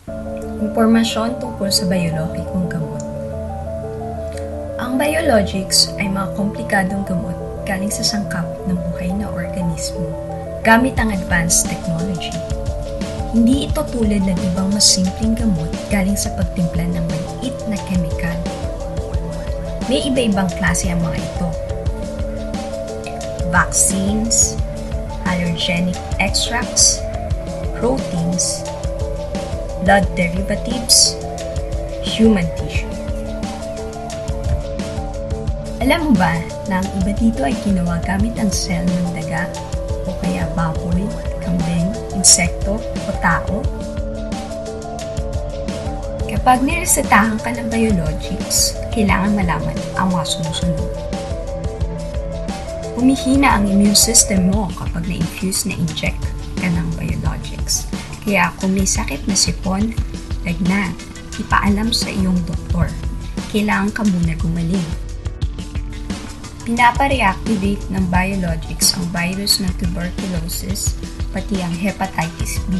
Impormasyon tungkol sa biologikong gamot. Ang biologics ay mga komplikadong gamot galing sa sangkap ng buhay na organismo gamit ang advanced technology. Hindi ito tulad ng ibang mas simpleng gamot galing sa pagtimpla ng maliit na kemikal. May iba-ibang klase ang mga ito. Vaccines, allergenic extracts, proteins, blood derivatives, human tissue. Alam mo ba na ang iba dito ay ginawa gamit ang cell ng daga o kaya baboy, kambing, insekto o tao? Kapag niresetahan ka ng biologics, kailangan malaman ang mga sumusunod. Humihina ang immune system mo kapag na-infuse na inject ka ng biologics. Kaya kung may sakit na sipon, lagnat, ipaalam sa iyong doktor. Kailangan ka muna gumaling. Pinapa-reactivate ng biologics ang virus ng tuberculosis, pati ang hepatitis B.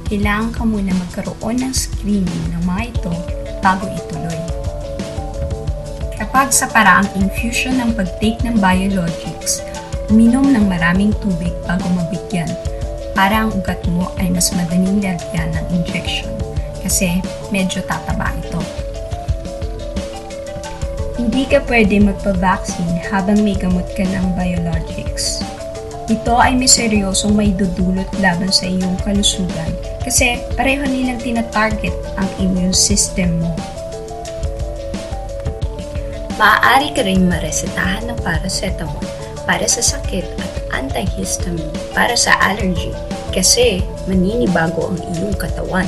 Kailangan ka muna magkaroon ng screening ng mga ito bago ituloy. Kapag sa paraang infusion ng pag-take ng biologics, uminom ng maraming tubig bago mabigyan para ang ugat mo ay mas madaling lagyan ng injection kasi medyo tataba ito. Hindi ka pwede magpa-vaccine habang may gamot ka ng biologics. Ito ay may seryosong may dudulot laban sa iyong kalusugan kasi pareho nilang tina-target ang immune system mo. Maaari ka rin maresetahan ng paracetamol para sa sakit at antihistamine para sa allergy kasi maninibago ang iyong katawan.